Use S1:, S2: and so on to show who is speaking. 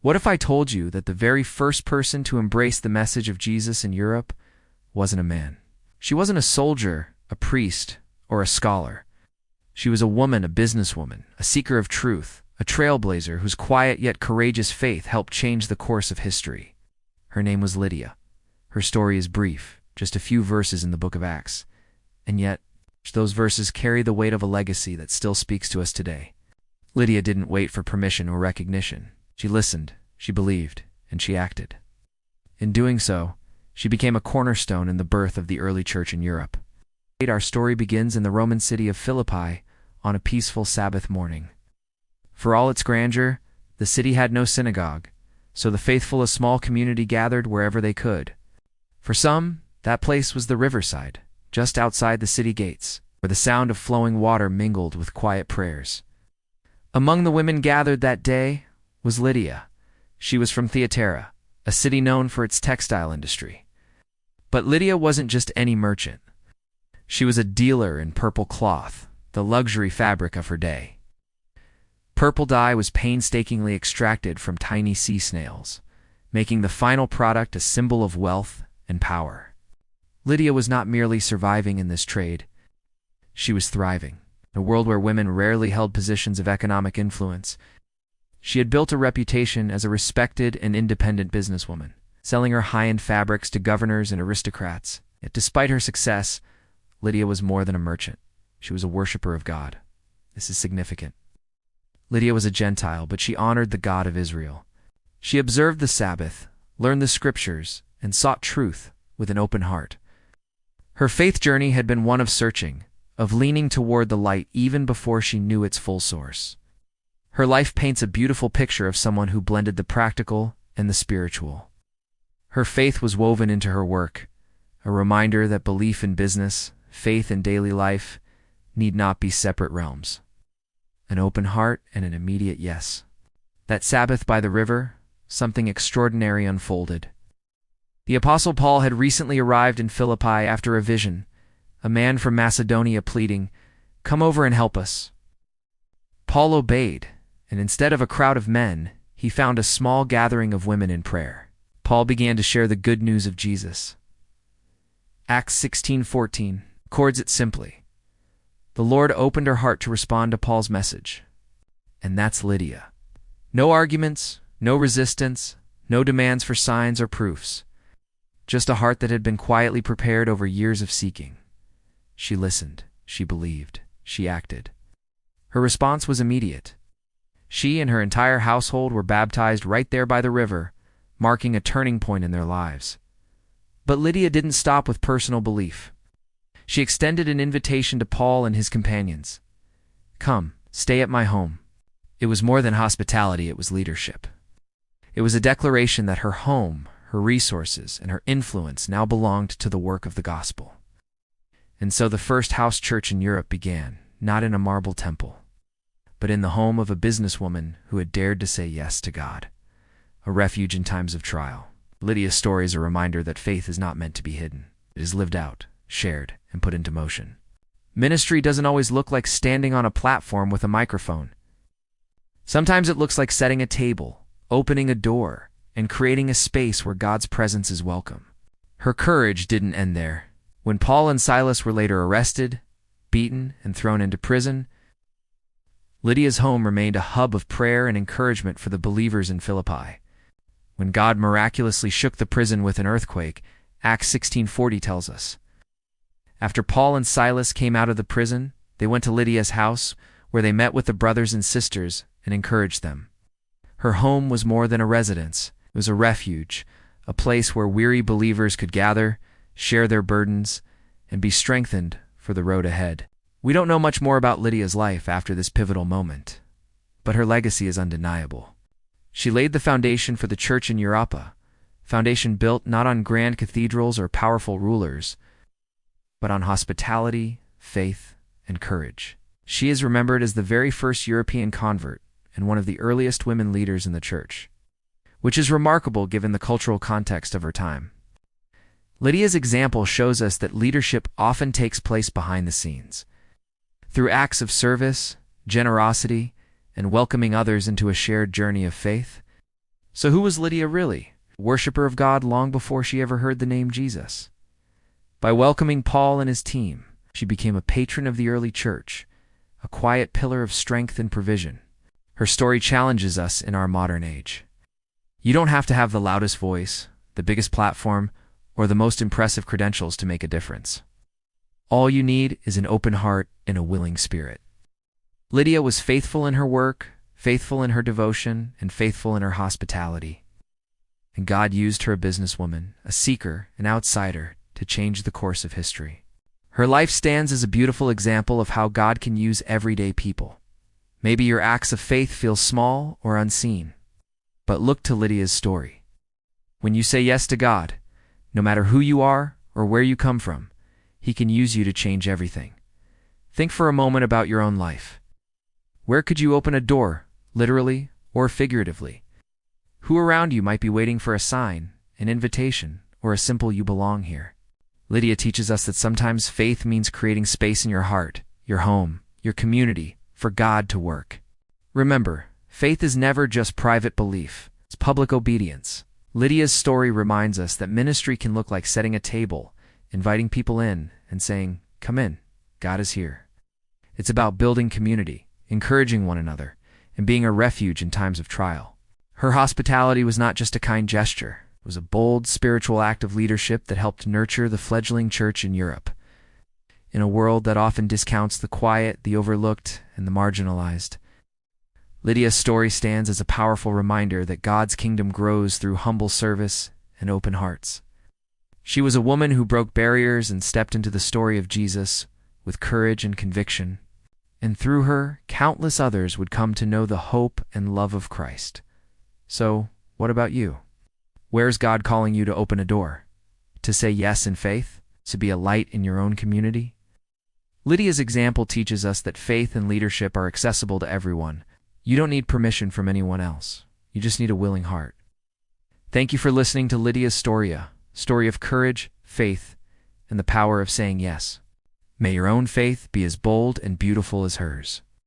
S1: What if I told you that the very first person to embrace the message of Jesus in Europe wasn't a man? She wasn't a soldier, a priest, or a scholar. She was a woman, a businesswoman, a seeker of truth, a trailblazer whose quiet yet courageous faith helped change the course of history. Her name was Lydia. Her story is brief, just a few verses in the book of Acts. And yet, those verses carry the weight of a legacy that still speaks to us today. Lydia didn't wait for permission or recognition. She listened, she believed, and she acted. In doing so, she became a cornerstone in the birth of the early church in Europe. Our story begins in the Roman city of Philippi on a peaceful Sabbath morning. For all its grandeur, the city had no synagogue, so the faithful, a small community, gathered wherever they could. For some, that place was the riverside, just outside the city gates, where the sound of flowing water mingled with quiet prayers. Among the women gathered that day was Lydia. She was from Thyatira, a city known for its textile industry. But Lydia wasn't just any merchant. She was a dealer in purple cloth, the luxury fabric of her day. Purple dye was painstakingly extracted from tiny sea snails, making the final product a symbol of wealth and power. Lydia was not merely surviving in this trade. She was thriving. In a world where women rarely held positions of economic influence, she had built a reputation as a respected and independent businesswoman, selling her high-end fabrics to governors and aristocrats. Yet despite her success, Lydia was more than a merchant. She was a worshiper of God. This is significant. Lydia was a Gentile, but she honored the God of Israel. She observed the Sabbath, learned the Scriptures, and sought truth with an open heart. Her faith journey had been one of searching, of leaning toward the light even before she knew its full source. Her life paints a beautiful picture of someone who blended the practical and the spiritual. Her faith was woven into her work, a reminder that belief in business, faith in daily life, need not be separate realms. An open heart and an immediate yes. That Sabbath by the river, something extraordinary unfolded. The Apostle Paul had recently arrived in Philippi after a vision, a man from Macedonia pleading, "Come over and help us." Paul obeyed, and instead of a crowd of men, he found a small gathering of women in prayer. Paul began to share the good news of Jesus. Acts 16:14 records it simply. The Lord opened her heart to respond to Paul's message. And that's Lydia. No arguments, no resistance, no demands for signs or proofs. Just a heart that had been quietly prepared over years of seeking. She listened, she believed, she acted. Her response was immediate. She and her entire household were baptized right there by the river, marking a turning point in their lives. But Lydia didn't stop with personal belief. She extended an invitation to Paul and his companions. Come, stay at my home. It was more than hospitality, it was leadership. It was a declaration that her home, her resources, and her influence now belonged to the work of the gospel. And so the first house church in Europe began, not in a marble temple, but in the home of a businesswoman who had dared to say yes to God, a refuge in times of trial. Lydia's story is a reminder that faith is not meant to be hidden. It is lived out, shared, and put into motion. Ministry doesn't always look like standing on a platform with a microphone. Sometimes it looks like setting a table, opening a door, and creating a space where God's presence is welcome. Her courage didn't end there. When Paul and Silas were later arrested, beaten, and thrown into prison, Lydia's home remained a hub of prayer and encouragement for the believers in Philippi. When God miraculously shook the prison with an earthquake, Acts 16:40 tells us. After Paul and Silas came out of the prison, they went to Lydia's house, where they met with the brothers and sisters and encouraged them. Her home was more than a residence. It was a refuge, a place where weary believers could gather, share their burdens, and be strengthened for the road ahead. We don't know much more about Lydia's life after this pivotal moment, but her legacy is undeniable. She laid the foundation for the church in Europe, a foundation built not on grand cathedrals or powerful rulers, but on hospitality, faith, and courage. She is remembered as the very first European convert and one of the earliest women leaders in the church, which is remarkable given the cultural context of her time. Lydia's example shows us that leadership often takes place behind the scenes. Through acts of service, generosity, and welcoming others into a shared journey of faith, So who was Lydia really? A worshiper of God long before she ever heard the name Jesus. By welcoming Paul and his team, she became a patron of the early church, a quiet pillar of strength and provision. Her story challenges us in our modern age. You don't have to have the loudest voice, the biggest platform, or the most impressive credentials to make a difference. All you need is an open heart and a willing spirit. Lydia was faithful in her work, faithful in her devotion, and faithful in her hospitality. And God used her, a businesswoman, a seeker, an outsider, to change the course of history. Her life stands as a beautiful example of how God can use everyday people. Maybe your acts of faith feel small or unseen, but look to Lydia's story. When you say yes to God, no matter who you are or where you come from, He can use you to change everything. Think for a moment about your own life. Where could you open a door, literally or figuratively? Who around you might be waiting for a sign, an invitation, or a simple "you belong here"? Lydia teaches us that sometimes faith means creating space in your heart, your home, your community, for God to work. Remember, faith is never just private belief, it's public obedience. Lydia's story reminds us that ministry can look like setting a table, inviting people in, and saying, "Come in, God is here." It's about building community, encouraging one another, and being a refuge in times of trial. Her hospitality was not just a kind gesture. It was a bold spiritual act of leadership that helped nurture the fledgling church in Europe. In a world that often discounts the quiet, the overlooked, and the marginalized, Lydia's story stands as a powerful reminder that God's kingdom grows through humble service and open hearts. She was a woman who broke barriers and stepped into the story of Jesus with courage and conviction. And through her, countless others would come to know the hope and love of Christ. So, what about you? Where's God calling you to open a door? To say yes in faith? To be a light in your own community? Lydia's example teaches us that faith and leadership are accessible to everyone. You don't need permission from anyone else. You just need a willing heart. Thank you for listening to Lydia's story of courage, faith, and the power of saying yes. May your own faith be as bold and beautiful as hers.